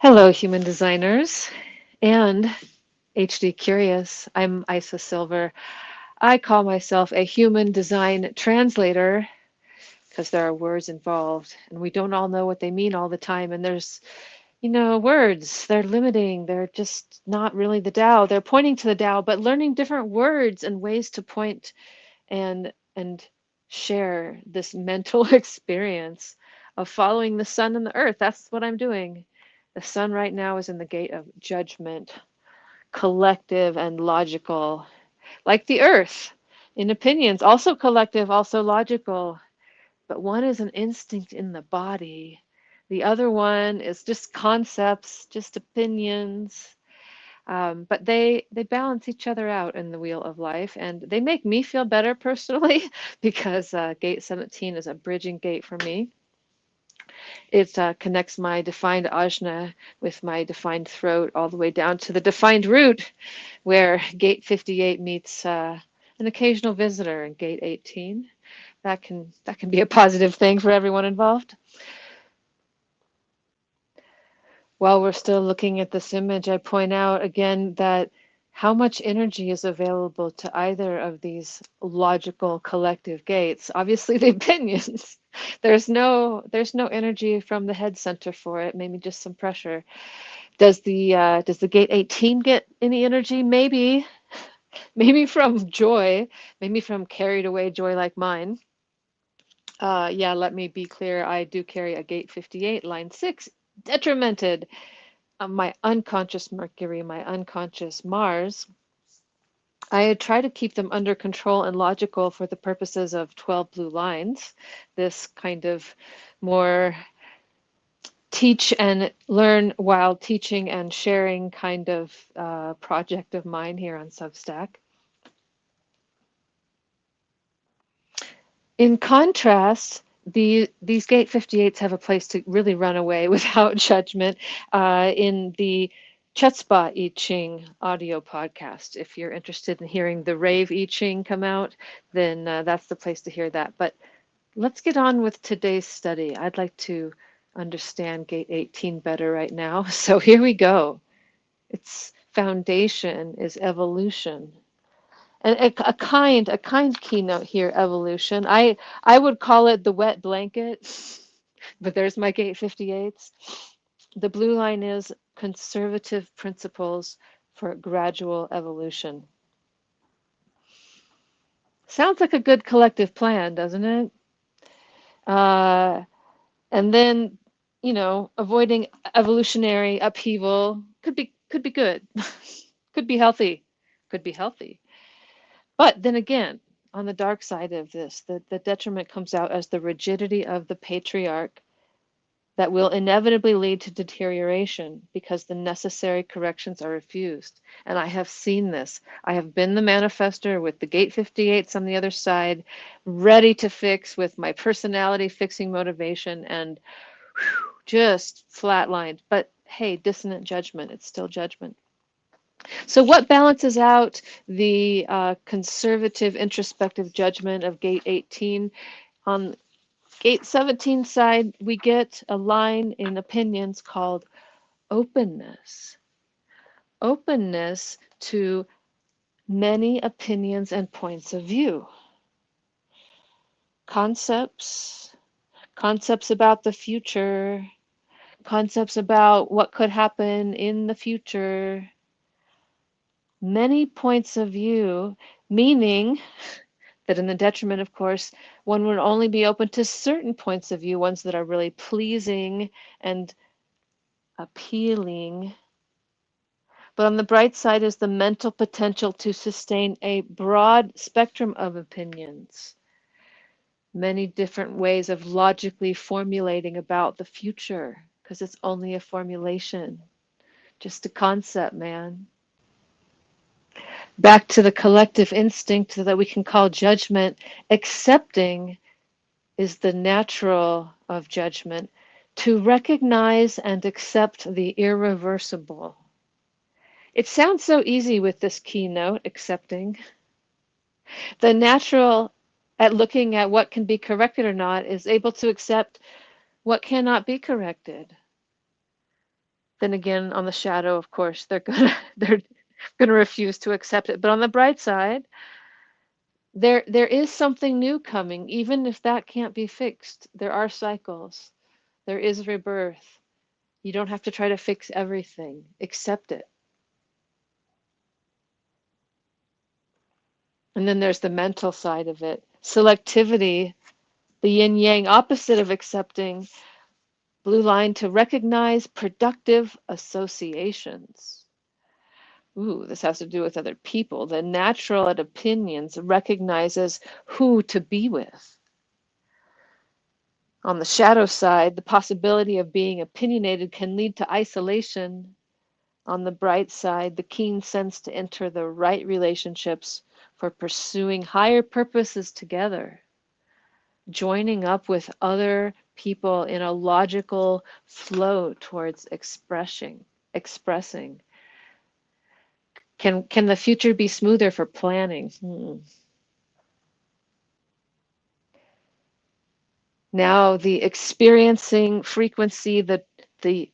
Hello, human designers and HD curious. I'm Isa Silver. I call myself a human design translator because there are words involved and we don't all know what they mean all the time. And words, they're limiting. They're just not really the Tao. They're pointing to the Tao, but learning different words and ways to point and share this mental experience of following the sun and the earth. That's what I'm doing. The sun right now is in the gate of judgment, collective and logical, like the earth, in opinions, also collective, also logical. But one is an instinct in the body. The other one is just concepts, just opinions. But they balance each other out in the wheel of life, and they make me feel better personally because gate 17 is a bridging gate for me. It connects my defined ajna with my defined throat all the way down to the defined root, where gate 58 meets an occasional visitor in gate 18. That can be a positive thing for everyone involved. While we're still looking at this image, I point out again that how much energy is available to either of these logical collective gates. Obviously, the opinions. There's no energy from the head center for it. Maybe just some pressure. Does the gate 18 get any energy? Maybe from joy, maybe from carried away joy like mine. Yeah, let me be clear. I do carry a gate 58, line 6, detrimented. My unconscious Mercury, my unconscious Mars. I try to keep them under control and logical for the purposes of 12 blue lines, this kind of more teach and learn while teaching and sharing kind of project of mine here on Substack. In contrast, these Gate 58s have a place to really run away without judgment in the Chutzpah I Ching audio podcast. If you're interested in hearing the Rave I Ching come out, then that's the place to hear that. But let's get on with today's study. I'd like to understand Gate 18 better right now. So here we go. Its foundation is evolution. And a kind keynote here, evolution. I would call it the wet blanket, but there's my gate 58s. The blue line is conservative principles for gradual evolution. Sounds like a good collective plan, doesn't it? Uh, and then, avoiding evolutionary upheaval could be good, could be healthy, could be healthy. But then again, on the dark side of this, the detriment comes out as the rigidity of the patriarch that will inevitably lead to deterioration because the necessary corrections are refused. And I have seen this. I have been the manifester with the gate 58s on the other side, ready to fix with my personality fixing motivation and just flatlined. But hey, dissonant judgment, it's still judgment. So, what balances out the conservative introspective judgment of gate 18? On gate 17 side, we get a line in opinions called openness. Openness to many opinions and points of view. Concepts, concepts about the future, concepts about what could happen in the future. Many points of view, meaning that in the detriment, of course, one would only be open to certain points of view, ones that are really pleasing and appealing. But on the bright side is the mental potential to sustain a broad spectrum of opinions, many different ways of logically formulating about the future, because it's only a formulation, just a concept, man. Back to the collective instinct that we can call judgment, accepting is the natural of judgment, to recognize and accept the irreversible. It sounds so easy with this keynote, accepting. The natural at looking at what can be corrected or not is able to accept what cannot be corrected. Then again, on the shadow, of course, they're gonna refuse to accept it. But on the bright side, there is something new coming, even if that can't be fixed. There are cycles. There is rebirth. You don't have to try to fix everything. Accept it. And then there's the mental side of it. Selectivity, the yin yang opposite of accepting, blue line to recognize productive associations. Ooh, this has to do with other people. The natural at opinions recognizes who to be with. On the shadow side, the possibility of being opinionated can lead to isolation. On the bright side, the keen sense to enter the right relationships for pursuing higher purposes together, joining up with other people in a logical flow towards expressing. Can the future be smoother for planning? Now the experiencing frequency, the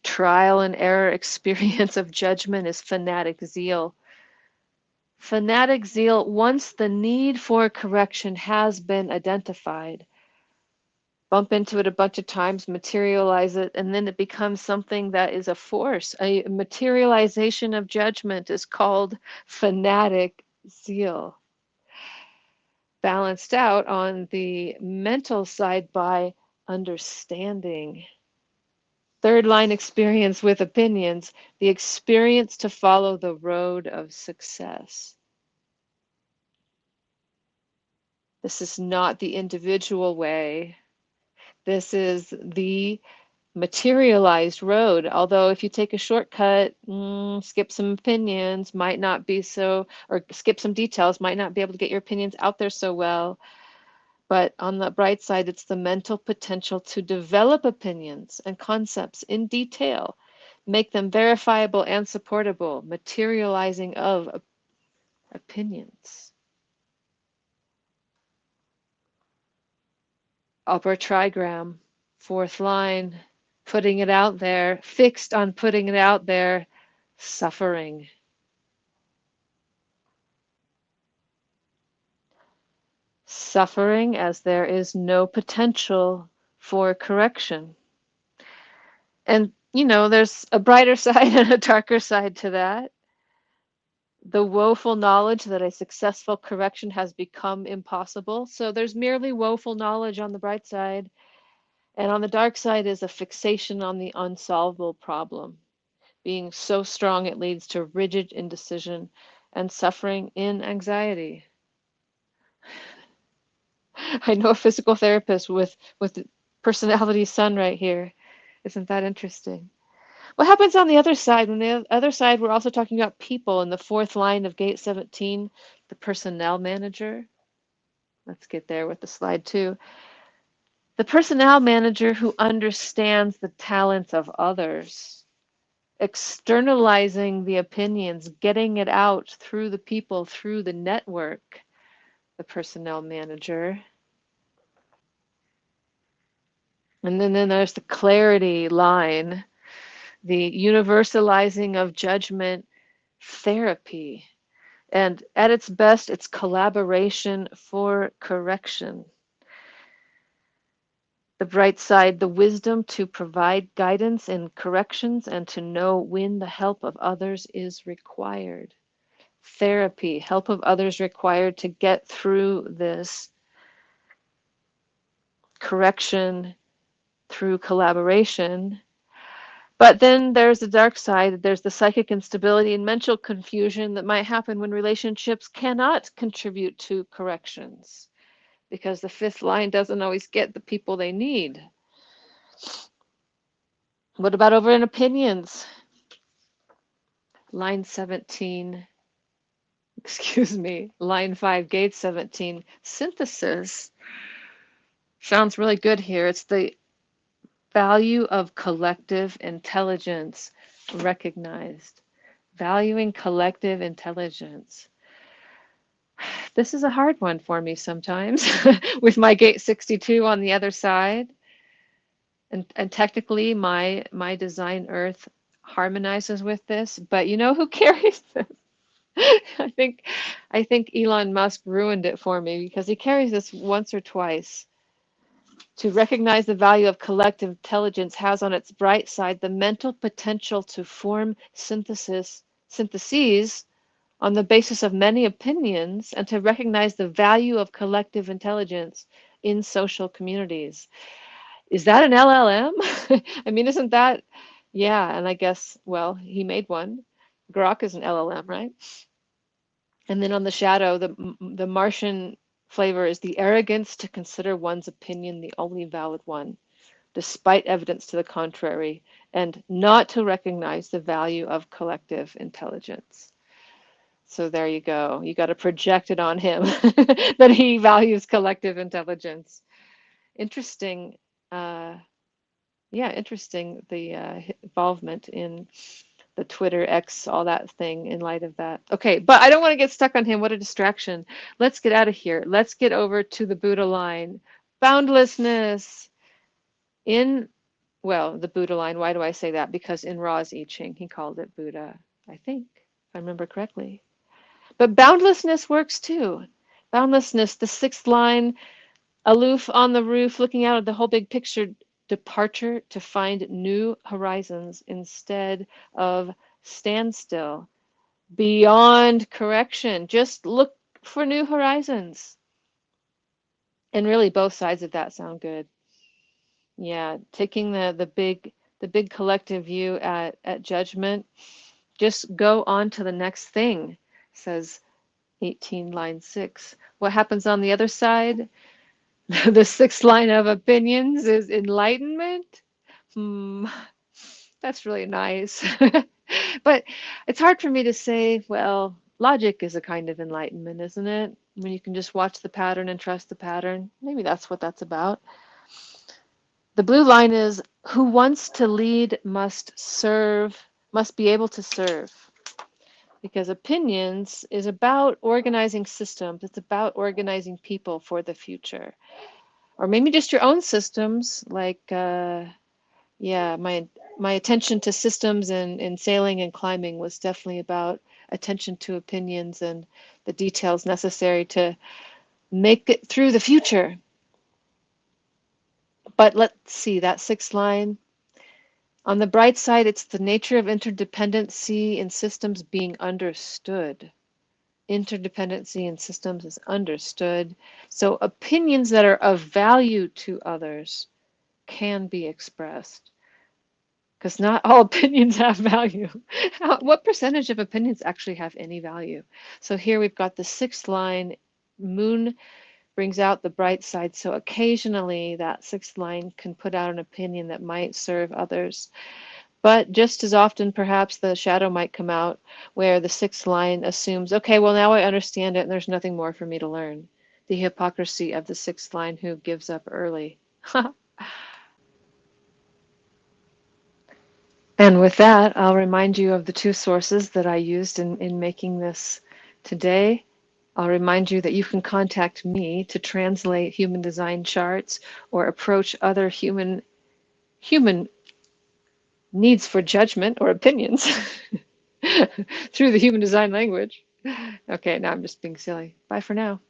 trial and error experience of judgment is fanatic zeal. Fanatic zeal, once the need for correction has been identified, bump into it a bunch of times, materialize it, and then it becomes something that is a force. A materialization of judgment is called fanatic zeal. Balanced out on the mental side by understanding. Third line experience with opinions, the experience to follow the road of success. This is not the individual way. This is the materialized road. Although if you take a shortcut, skip some opinions, might not be so, or skip some details, might not be able to get your opinions out there so well. But on the bright side, it's the mental potential to develop opinions and concepts in detail, make them verifiable and supportable, materializing of opinions. Upper trigram, fourth line, putting it out there, fixed on putting it out there, suffering. Suffering as there is no potential for correction. And, there's a brighter side and a darker side to that. The woeful knowledge that a successful correction has become impossible. So there's merely woeful knowledge on the bright side. And on the dark side is a fixation on the unsolvable problem, being so strong it leads to rigid indecision and suffering in anxiety. I know a physical therapist with personality sun right here. Isn't that interesting? What happens on the other side? On the other side, we're also talking about people in the fourth line of gate 17, the personnel manager. Let's get there with the slide too. The personnel manager who understands the talents of others, externalizing the opinions, getting it out through the people, through the network, the personnel manager. And then there's the clarity line, the universalizing of judgment therapy. And at its best, it's collaboration for correction. The bright side, the wisdom to provide guidance in corrections and to know when the help of others is required. Therapy, help of others required to get through this correction through collaboration. But then there's the dark side. There's the psychic instability and mental confusion that might happen when relationships cannot contribute to corrections because the fifth line doesn't always get the people they need. What about over in opinions? Line 17, line 5, gate 17, synthesis. Sounds really good here. It's the value of collective intelligence recognized. Valuing collective intelligence. This is a hard one for me sometimes with my gate 62 on the other side. And technically my design earth harmonizes with this, but you know who carries this? I think I think Elon Musk ruined it for me because he carries this once or twice. To recognize the value of collective intelligence has on its bright side the mental potential to form syntheses on the basis of many opinions and to recognize the value of collective intelligence in social communities. Is that an LLM? I mean, isn't that? Yeah, and I guess, well, he made one. Grok is an LLM, right? And then on the shadow, the Martian flavor is the arrogance to consider one's opinion the only valid one, despite evidence to the contrary, and not to recognize the value of collective intelligence. So there you go. You got to project it on him that he values collective intelligence. Interesting. Uh, yeah, interesting the involvement in the Twitter X, all that thing in light of that. Okay, but I don't want to get stuck on him. What a distraction. Let's get out of here. Let's get over to the Buddha line. Boundlessness in, well, the Buddha line. Why do I say that? Because in Ra's I Ching, he called it Buddha, I think, if I remember correctly. But boundlessness works too. Boundlessness, the sixth line, aloof on the roof, looking out at the whole big picture, departure to find new horizons instead of standstill, beyond correction. Just look for new horizons. And really both sides of that sound good. Yeah, taking the big collective view at judgment, just go on to the next thing, says 18 line 6. What happens on the other side? The sixth line of opinions is enlightenment. Hmm, that's really nice. But it's hard for me to say, well, logic is a kind of enlightenment, isn't it? When you can just watch the pattern and trust the pattern. Maybe that's what that's about. The blue line is who wants to lead must serve, must be able to serve. Because opinions is about organizing systems, it's about organizing people for the future. Or maybe just your own systems, like yeah, my attention to systems in sailing and climbing was definitely about attention to opinions and the details necessary to make it through the future. But let's see, that sixth line. On the bright side, it's the nature of interdependency in systems being understood. Interdependency in systems is understood. So opinions that are of value to others can be expressed. Because not all opinions have value. What percentage of opinions actually have any value? So here we've got the sixth line, moon brings out the bright side. So occasionally that sixth line can put out an opinion that might serve others. But just as often, perhaps the shadow might come out where the sixth line assumes, okay, well, now I understand it and there's nothing more for me to learn. The hypocrisy of the sixth line who gives up early. And with that, I'll remind you of the two sources that I used in making this today. I'll remind you that you can contact me to translate human design charts or approach other human needs for judgment or opinions through the human design language. Okay, now I'm just being silly. Bye for now.